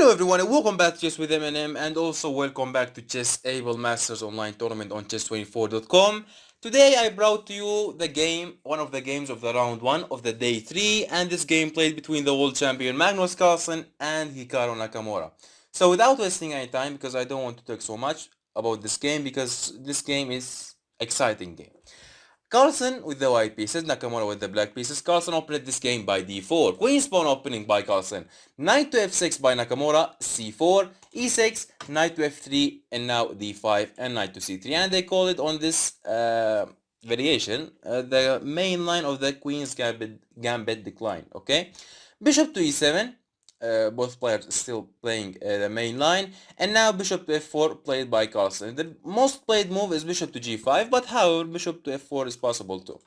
Hello everyone and welcome back to Chess with MNM and also welcome back to Chessable Masters Online Tournament on chess24.com. Today I brought to you the game, one of the games of the round 1 of the day 3, and this game played between the world champion Magnus Carlsen and Hikaru Nakamura. So without wasting any time, because I don't want to talk so much about this game because this game is exciting game. Carlsen with the white pieces, Nakamura with the black pieces. Carlsen opened this game by d4. Queen pawn opening by Carlsen. Knight to f6 by Nakamura, c4, e6, knight to f3, and now d5, and knight to c3. And they call it on this variation the main line of the Queen's Gambit decline. Okay, bishop to e7. Both players still playing the main line, and now bishop to f4 played by Carlsen. The most played move is bishop to g5, but however bishop to f4 is possible too.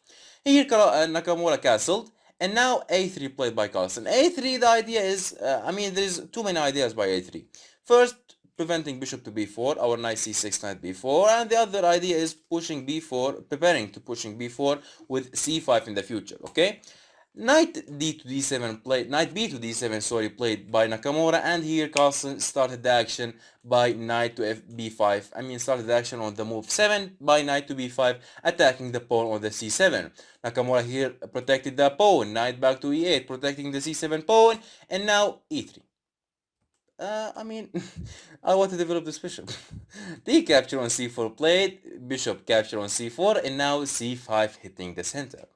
Here Nakamura castled, and now a3 played by Carlsen. a3, the idea is, there is too many ideas by a3. First, preventing bishop to b4, our knight c6, knight b4, and the other idea is pushing b4, preparing to pushing b4 with c5 in the future. Okay. Knight b to d7 played by Nakamura, and here Carlsen started the action by knight to b5. Started the action on the move 7 by knight to b5, attacking the pawn on the c7. Nakamura here protected the pawn, knight back to e8, protecting the c7 pawn, and now e3. I want to develop this bishop. D capture on c4 played, bishop capture on c4, and now c5 hitting the center.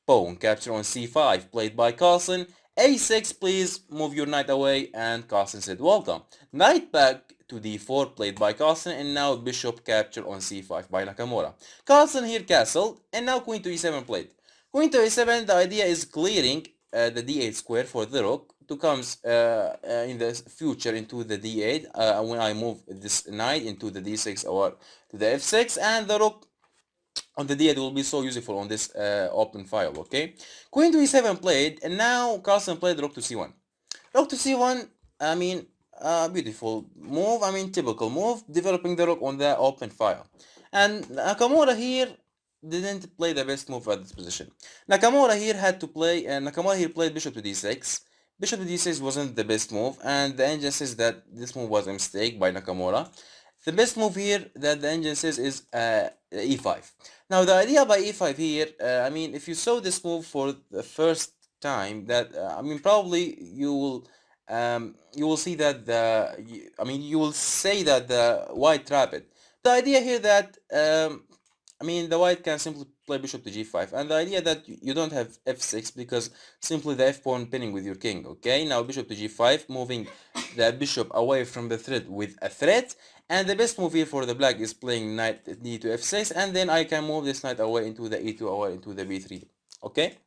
Pawn capture on c5 played by Carlsen. a6, please move your knight away, and Carlsen said welcome. Knight back to d4 played by Carlsen, and now bishop capture on c5 by Nakamura. Carlsen here castled, and now queen to e7 played. Queen to e7, the idea is clearing the d8 square for the rook to comes in the future into the d8 when I move this knight into the d6 or to the f6, and the rook on the d8 will be so useful on this open file. Okay, queen to e7 played, and now Carlsen played rook to c1. Rook to c1, beautiful move, typical move, developing the rook on the open file. And Nakamura here didn't play the best move at this position. Nakamura here played bishop to d6. Bishop to d6 wasn't the best move, and the engine says that this move was a mistake by Nakamura. The best move here that the engine says is e5. Now the idea by e5 here, if you saw this move for the first time, that probably you will see that you will say that the white trap it. The idea here that the white can simply play bishop to g5, and the idea that you don't have f6 because simply the f pawn pinning with your king. Okay, now bishop to g5, moving the bishop away from the thread with a threat. And the best move here for the black is playing knight d to f6, and then I can move this knight away into the e2 or into the b3. Okay,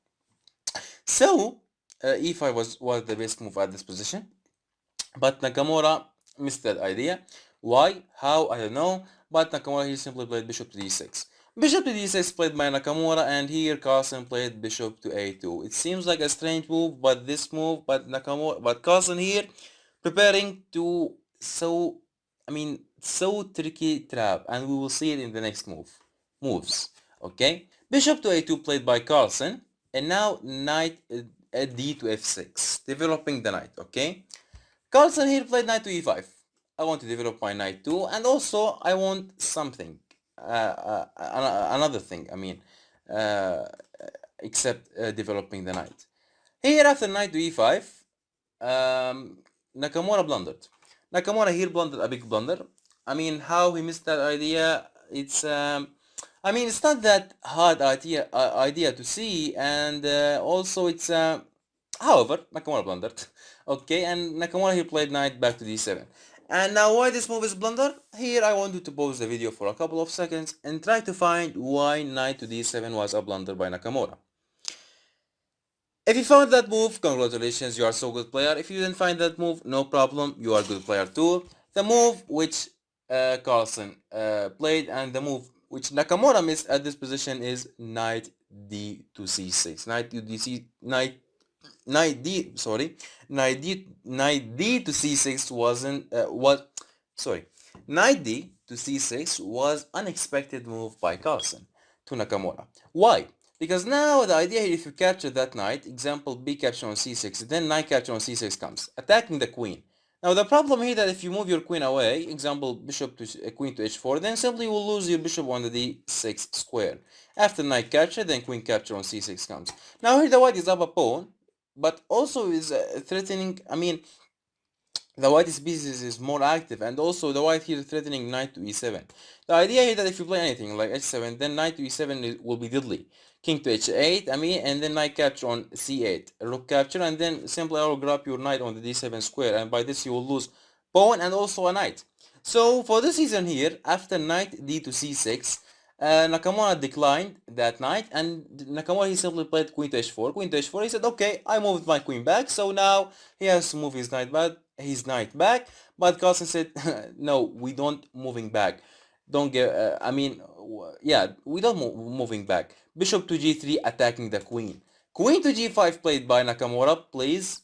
so e5 was the best move at this position, but Nakamura missed that idea. Why? How? I don't know. But Nakamura here simply played bishop to d6. Bishop to d6 played by Nakamura, and here Carlsen played bishop to a2. It seems like a strange move, but Carlsen here preparing to so tricky trap, and we will see it in the next moves. Okay, bishop to a2 played by Carlsen, and now knight d to f6, developing the knight. Okay, Carlsen here played knight to e5. I want to develop my knight too, and also I want something, another thing, except developing the knight. Here after knight to e5, Nakamura blundered. Nakamura here blundered a big blunder. How he missed that idea, it's it's not that hard idea to see, and also it's however Nakamura blundered. Okay, and Nakamura here played knight back to d7. And now why this move is blunder? Here I want you to pause the video for a couple of seconds and try to find why knight to d7 was a blunder by Nakamura. If you found that move, congratulations, you are so good player. If you didn't find that move, no problem, you are good player too. The move which Carlsen played and the move which Nakamura missed at this position is knight d to c6. Knight d to c6 knight d to c6 was unexpected move by Carlsen to Nakamura. Why? Because now the idea here, if you capture that knight, example b capture on c6, then knight capture on c6 comes, attacking the queen. Now the problem here that if you move your queen away, example bishop to queen to h4, then simply you will lose your bishop on the d6 square. After knight capture, then queen capture on c6 comes. Now here the white is up a pawn, but also is threatening, I mean, the white species is more active, and also the white here threatening knight to e7. The idea here that if you play anything like h7, then knight to e7 will be deadly. King to h8, I mean, and then knight capture on c8, rook capture, and then simply I will grab your knight on the d7 square, and by this you will lose pawn and also a knight. So for this reason here, after knight d to c6, Nakamura declined that knight, and Nakamura he simply played queen to h4. Queen to h4, he said, okay, I moved my queen back, so now he has to move his knight back. But Carlsen said, no, we don't moving back. Don't get, yeah, we don't moving back. Bishop to g3 attacking the queen. Queen to g5 played by Nakamura, please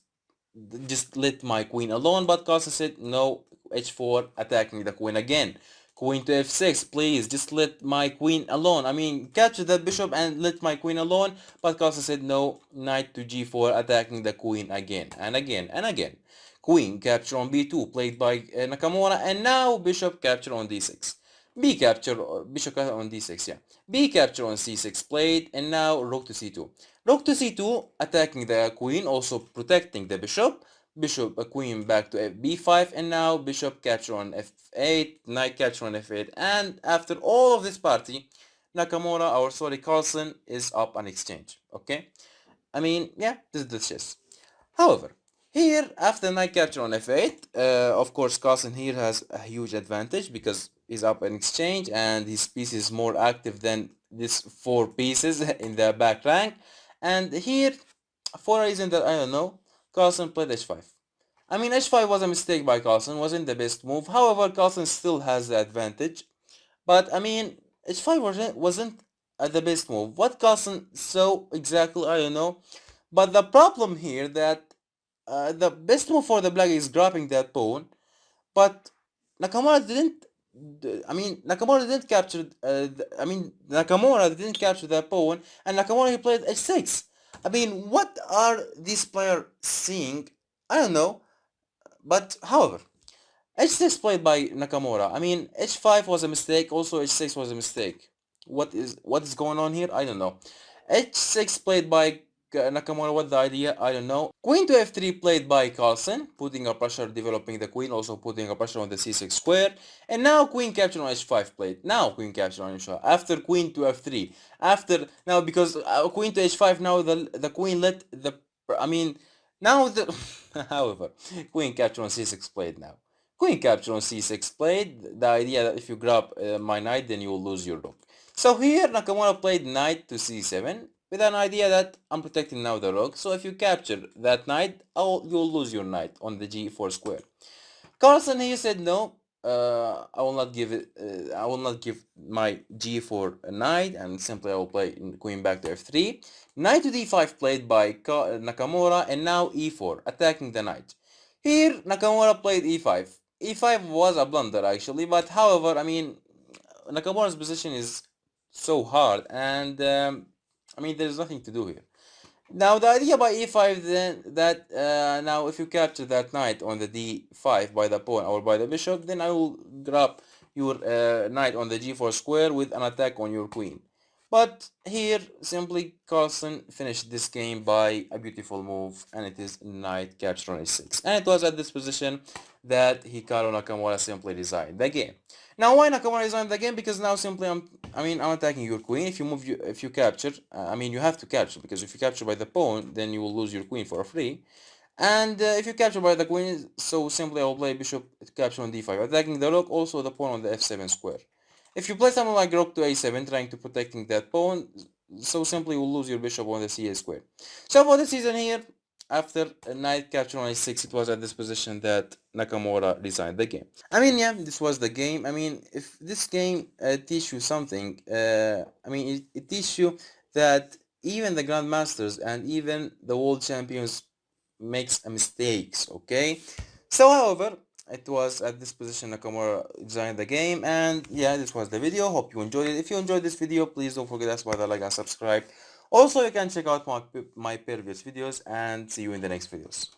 just let my queen alone, but Carlsen said no, h4 attacking the queen again. Queen to f6, please just let my queen alone. I mean, capture that bishop and let my queen alone, but Carlsen said no, knight to g4 attacking the queen again and again and again. Queen capture on b2 played by Nakamura, and now bishop capture on d6. B capture, bishop capture on d6, yeah. B capture on c6 played, and now rook to c2. Rook to c2 attacking the queen, also protecting the bishop. Bishop, queen back to b5, and now bishop capture on f8, knight capture on f8, and after all of this party, Nakamura, or sorry, Carlsen is up on exchange, okay? I mean, yeah, this is the chess. However, here, after knight capture on f8, of course, Carlsen here has a huge advantage because he's up in exchange and his piece is more active than these four pieces in the back rank. And here, for a reason that I don't know, Carlsen played h5. I mean, h5 was a mistake by Carlsen, wasn't the best move. However, Carlsen still has the advantage. But I mean, h5 wasn't the best move. What Carlsen saw exactly, I don't know. But the problem here that the best move for the black is grabbing that pawn, but Nakamura didn't. I mean, Nakamura didn't capture. Nakamura didn't capture that pawn, and Nakamura he played h6. I mean, what are these players seeing? I don't know. But however, h6 played by Nakamura. I mean, h5 was a mistake. Also, h6 was a mistake. What is going on here? I don't know. h6 played by Nakamura. What the idea? I don't know. Queen to f3 played by Carlsen, putting a pressure, developing the queen, also putting a pressure on the c6 square. And now queen capture on h5 played. Now queen capture on h5. After queen to f3. After now because queen to h5. Now the queen let the. I mean now the. However, queen capture on c6 played now. Queen capture on c6 played. The idea that if you grab my knight, then you will lose your rook. So here Nakamura played knight to c7 with an idea that I'm protecting now the rook. So if you capture that knight, you'll lose your knight on the g4 square. Carlsen here said no. I will not give it. I will not give my g4 a knight, and simply I will play queen back to f3. Knight to d5 played by Nakamura, and now e4 attacking the knight. Here Nakamura played e5. E5 was a blunder actually, but however, I mean Nakamura's position is so hard, and I mean there's nothing to do here. Now the idea by e5 then that now if you capture that knight on the d5 by the pawn or by the bishop, then I will grab your knight on the g4 square with an attack on your queen. But here simply Carlsen finished this game by a beautiful move, and it is knight capture on h6. And it was at this position that Hikaru Nakamura simply resigned the game. Now why Nakamura resigned the game? Because now simply I'm attacking your queen. If you capture, you have to capture, because if you capture by the pawn, then you will lose your queen for free. And if you capture by the queen, so simply I will play bishop capture on d5, attacking the rook, also the pawn on the f7 square. If you play something like rook to a7, trying to protecting that pawn, so simply you will lose your bishop on the c8 square. So for this season here, after knight capture on a6, it was at this position that Nakamura resigned the game. I mean, yeah, this was the game. I mean, if this game teach you something, it teach you that even the grandmasters and even the world champions makes mistakes, okay? So, however, it was at this position Nakamura designed the game, and yeah, this was the video. Hope you enjoyed it. If you enjoyed this video, please don't forget to smash the like and subscribe. Also, you can check out my previous videos, and see you in the next videos.